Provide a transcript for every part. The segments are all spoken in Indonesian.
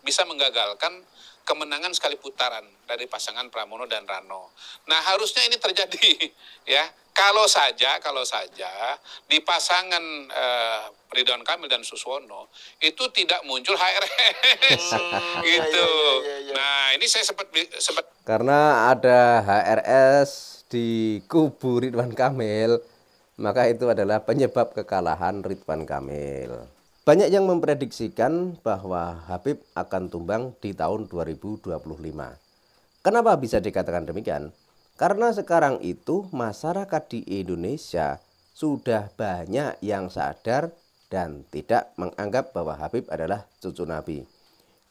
bisa menggagalkan kemenangan sekali putaran dari pasangan Pramono dan Rano. Nah, harusnya ini terjadi ya. Kalau saja di pasangan Ridwan Kamil dan Suswono itu tidak muncul HRS gitu. Nah, ini saya sempat karena ada HRS di kubu Ridwan Kamil, maka itu adalah penyebab kekalahan Ridwan Kamil. Banyak yang memprediksikan bahwa Habib akan tumbang di tahun 2025. Kenapa bisa dikatakan demikian? Karena sekarang itu masyarakat di Indonesia sudah banyak yang sadar dan tidak menganggap bahwa Habib adalah cucu Nabi.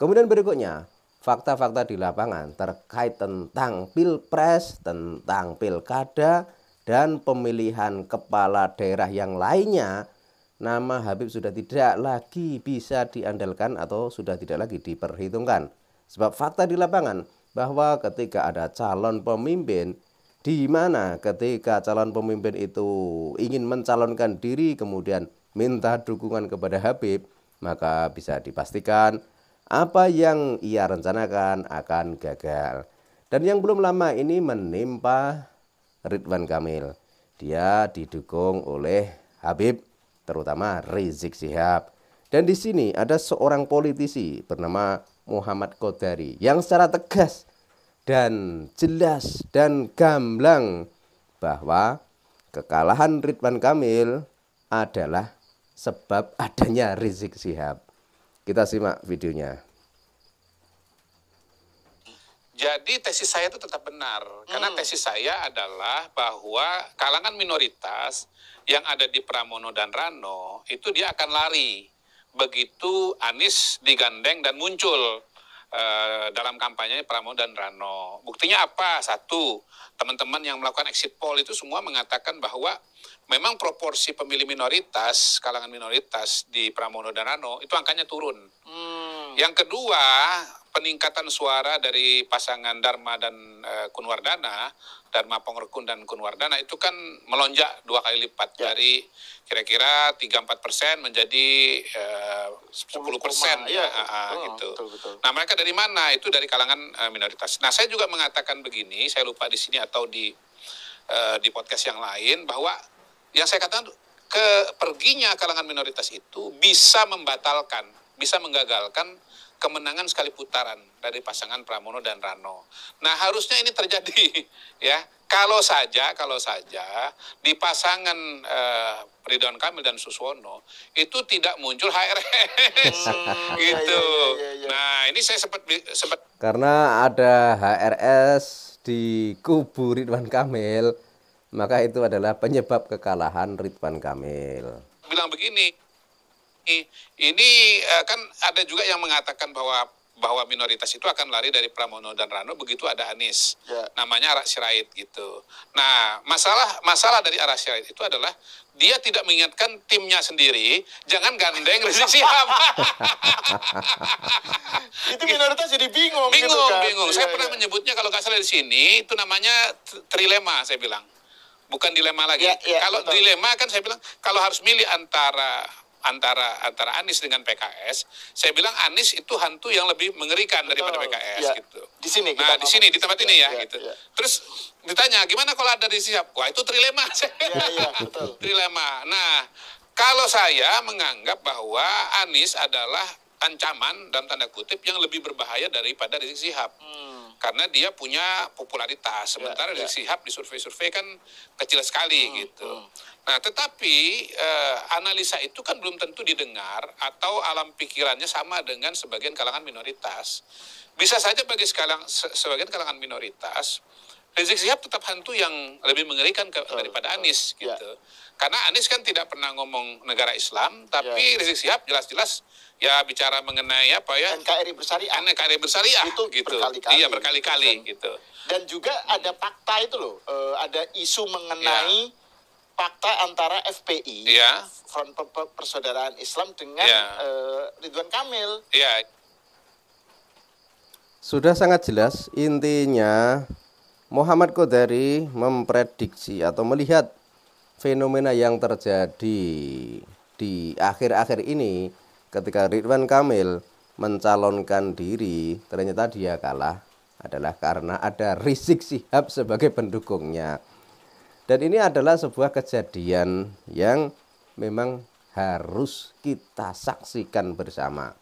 Kemudian berikutnya, fakta-fakta di lapangan terkait tentang pilpres, tentang pilkada, dan pemilihan kepala daerah yang lainnya, nama Habib sudah tidak lagi bisa diandalkan atau sudah tidak lagi diperhitungkan. Sebab fakta di lapangan bahwa ketika ada calon pemimpin, di mana ketika calon pemimpin itu ingin mencalonkan diri kemudian minta dukungan kepada Habib, maka bisa dipastikan apa yang ia rencanakan akan gagal. Dan yang belum lama ini menimpa Ridwan Kamil. Dia didukung oleh Habib, terutama Rizik Syihab. Dan di sini ada seorang politisi bernama Muhammad Qodari yang secara tegas dan jelas dan gamblang bahwa kekalahan Ridwan Kamil adalah sebab adanya Rizik Syihab. Kita simak videonya. Jadi tesis saya itu tetap benar, karena tesis saya adalah bahwa kalangan minoritas yang ada di Pramono dan Rano itu dia akan lari begitu Anies digandeng dan muncul dalam kampanye Pramono dan Rano. Buktinya apa? Satu, teman-teman yang melakukan exit poll itu semua mengatakan bahwa memang proporsi pemilih minoritas, kalangan minoritas di Pramono dan Rano itu angkanya turun. Yang kedua, peningkatan suara dari pasangan Dharma dan Kunwardana, Dharma Pongrekun dan Kunwardana itu kan melonjak 2 kali lipat dari kira-kira 3-4% menjadi 10%. Gitu. Betul. Nah, mereka dari mana? Itu dari kalangan minoritas. Nah, saya juga mengatakan begini, saya lupa di sini atau di podcast yang lain, bahwa yang saya katakan perginya kalangan minoritas itu bisa membatalkan, bisa menggagalkan kemenangan sekali putaran dari pasangan Pramono dan Rano. Nah, harusnya ini terjadi ya. Kalau saja di pasangan Ridwan Kamil dan Suswono itu tidak muncul HRS gitu. Nah, ini saya sempat karena ada HRS di kubu Ridwan Kamil, maka itu adalah penyebab kekalahan Ridwan Kamil. Bilang begini, ini kan ada juga yang mengatakan bahwa minoritas itu akan lari dari Pramono dan Rano begitu ada Anies, namanya Ara Sirait gitu. Nah, masalah dari Ara Sirait itu adalah dia tidak mengingatkan timnya sendiri, jangan gandeng Rizik Syihab. Itu minoritas jadi bingung. Bingung. Saya pernah menyebutnya kalau nggak salah di sini itu namanya trilema, saya bilang. Bukan dilema lagi. Kalau betul. Dilema kan saya bilang kalau harus milih antara Anies dengan PKS, saya bilang Anies itu hantu yang lebih mengerikan daripada PKS gitu. Di sini di tempat ini gitu. Terus ditanya gimana kalau ada Rizik Syihab? Wah, itu trilema. Betul. Trilema. Nah, kalau saya menganggap bahwa Anies adalah ancaman dalam tanda kutip yang lebih berbahaya daripada Rizik Syihab. Karena dia punya popularitas, sementara Rizik Syihab di survei-survei kan kecil sekali gitu. Nah, tetapi analisa itu kan belum tentu didengar atau alam pikirannya sama dengan sebagian kalangan minoritas. Bisa saja bagi sebagian kalangan minoritas, Rizik Syihab tetap hantu yang lebih mengerikan daripada Anies gitu. Karena Anies kan tidak pernah ngomong negara Islam, tapi Rizik Syihab jelas-jelas ya bicara mengenai apa ya? NKRI bersyariah. Itu gitu. Berkali-kali. Iya, berkali-kali gitu. Dan juga ada fakta itu loh, ada isu mengenai fakta antara FPI, Front Persaudaraan Islam dengan Ridwan Kamil. Sudah sangat jelas, intinya Muhammad Qodari memprediksi atau melihat fenomena yang terjadi di akhir-akhir ini ketika Ridwan Kamil mencalonkan diri, ternyata dia kalah adalah karena ada Rizik Syihab sebagai pendukungnya. Dan ini adalah sebuah kejadian yang memang harus kita saksikan bersama.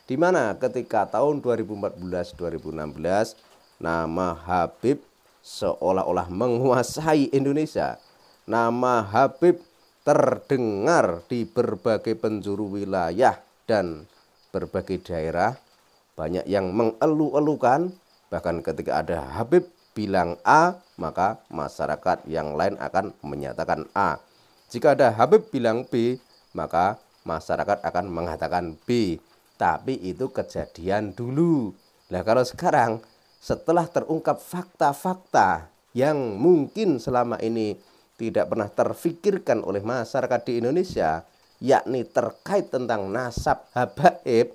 Di mana ketika tahun 2014-2016 nama Habib seolah-olah menguasai Indonesia. Nama Habib terdengar di berbagai penjuru wilayah dan berbagai daerah. Banyak yang mengeluh-elukan, bahkan ketika ada Habib bilang A, maka masyarakat yang lain akan menyatakan A. Jika ada Habib bilang B, maka masyarakat akan mengatakan B. Tapi itu kejadian dulu. Nah, kalau sekarang setelah terungkap fakta-fakta yang mungkin selama ini tidak pernah terfikirkan oleh masyarakat di Indonesia, yakni terkait tentang nasab habaib,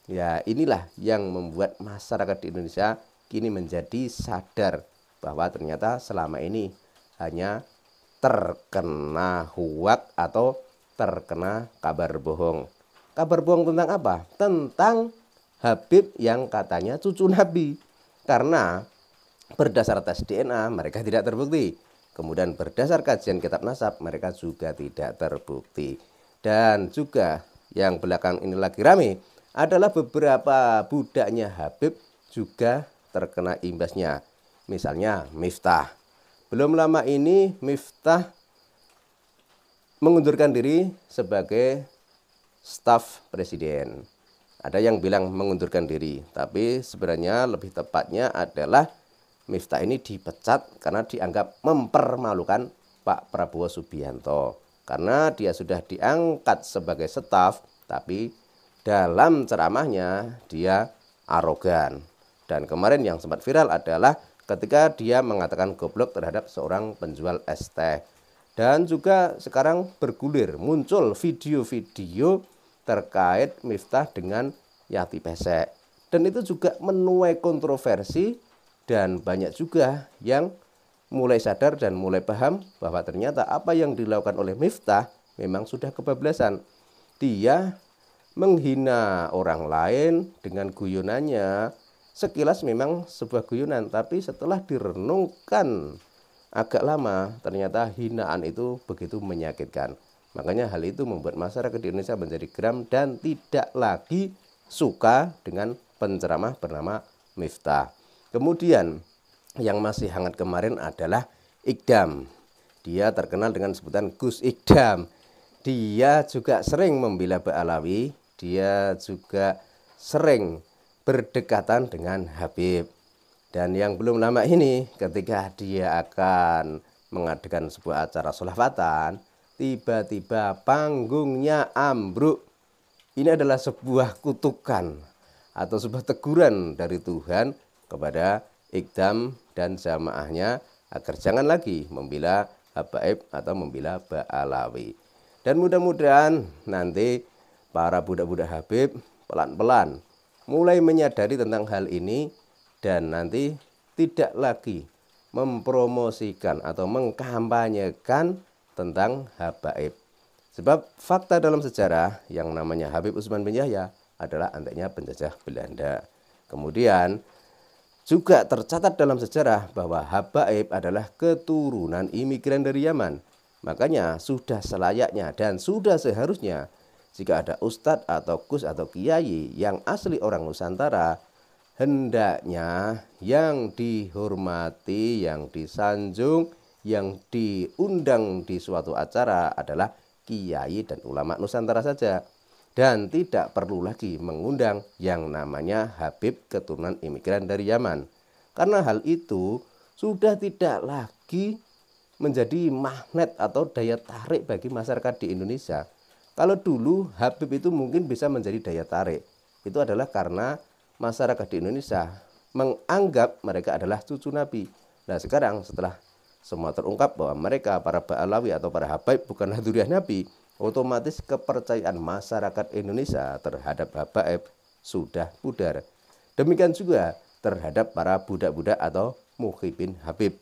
ya inilah yang membuat masyarakat di Indonesia kini menjadi sadar bahwa ternyata selama ini hanya terkena huwak atau terkena kabar bohong. Kabar bohong tentang apa? Tentang Habib yang katanya cucu Nabi. Karena berdasar tes DNA mereka tidak terbukti. Kemudian berdasar kajian kitab nasab mereka juga tidak terbukti. Dan juga yang belakang ini lagi rame adalah beberapa budaknya Habib juga terkena imbasnya. Misalnya Miftah. Belum lama ini Miftah mengundurkan diri sebagai staf presiden. Ada yang bilang mengundurkan diri, tapi sebenarnya lebih tepatnya adalah Miftah ini dipecat karena dianggap mempermalukan Pak Prabowo Subianto. Karena dia sudah diangkat sebagai staf, tapi dalam ceramahnya dia arogan. Dan kemarin yang sempat viral adalah ketika dia mengatakan goblok terhadap seorang penjual es teh. Dan juga sekarang bergulir muncul video-video terkait Miftah dengan Yati Pesek. Dan itu juga menuai kontroversi dan banyak juga yang mulai sadar dan mulai paham bahwa ternyata apa yang dilakukan oleh Miftah memang sudah kebablasan. Dia menghina orang lain dengan guyonannya. Sekilas memang sebuah guyonan, tapi setelah direnungkan agak lama ternyata hinaan itu begitu menyakitkan. Makanya hal itu membuat masyarakat di Indonesia menjadi geram dan tidak lagi suka dengan penceramah bernama Miftah. Kemudian yang masih hangat kemarin adalah Ikdam. Dia terkenal dengan sebutan Gus Ikdam. Dia juga sering membela Ba'alawi. Dia juga sering berdekatan dengan Habib. Dan yang belum lama ini ketika dia akan mengadakan sebuah acara sholawatan, tiba-tiba panggungnya ambruk. Ini adalah sebuah kutukan atau sebuah teguran dari Tuhan kepada Ikdam dan jamaahnya agar jangan lagi membela habaib atau membela Ba'alawi. Dan mudah-mudahan nanti para budak-budak Habib pelan-pelan mulai menyadari tentang hal ini dan nanti tidak lagi mempromosikan atau mengkampanyekan tentang habaib. Sebab fakta dalam sejarah yang namanya Habib Utsman bin Yahya adalah anteknya penjajah Belanda. Kemudian juga tercatat dalam sejarah bahwa habaib adalah keturunan imigran dari Yaman. Makanya sudah selayaknya dan sudah seharusnya jika ada ustadz atau gus atau kiai yang asli orang Nusantara, hendaknya yang dihormati, yang disanjung, yang diundang di suatu acara adalah kiai dan ulama Nusantara saja. Dan tidak perlu lagi mengundang yang namanya Habib keturunan imigran dari Yaman. Karena hal itu sudah tidak lagi menjadi magnet atau daya tarik bagi masyarakat di Indonesia. Kalau dulu Habib itu mungkin bisa menjadi daya tarik. Itu adalah karena masyarakat di Indonesia menganggap mereka adalah cucu Nabi. Nah sekarang setelah semua terungkap bahwa mereka para Ba'alawi atau para habaib bukanlah dzurriyyah Nabi, otomatis kepercayaan masyarakat Indonesia terhadap habaib sudah pudar. Demikian juga terhadap para budak-budak atau muhibin Habib.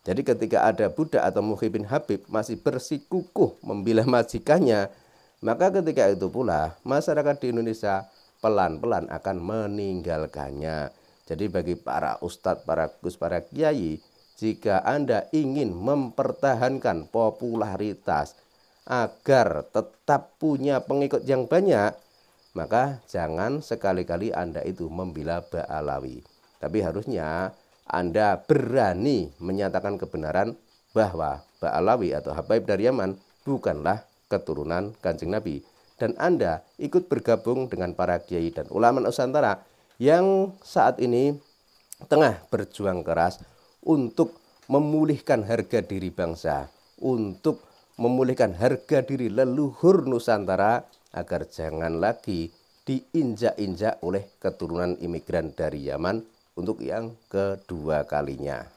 Jadi ketika ada budak atau muhibin Habib masih bersikukuh membela majikannya, maka ketika itu pula masyarakat di Indonesia pelan-pelan akan meninggalkannya. Jadi bagi para ustadz, para gus, para kiai, jika Anda ingin mempertahankan popularitas agar tetap punya pengikut yang banyak, maka jangan sekali-kali Anda itu membela Ba'alawi. Tapi harusnya Anda berani menyatakan kebenaran bahwa Ba'alawi atau Habaib dari Yaman bukanlah keturunan Kanjeng Nabi. Dan Anda ikut bergabung dengan para kiai dan ulama Nusantara yang saat ini tengah berjuang keras untuk memulihkan harga diri bangsa, untuk memulihkan harga diri leluhur Nusantara agar jangan lagi diinjak-injak oleh keturunan imigran dari Yaman untuk yang kedua kalinya.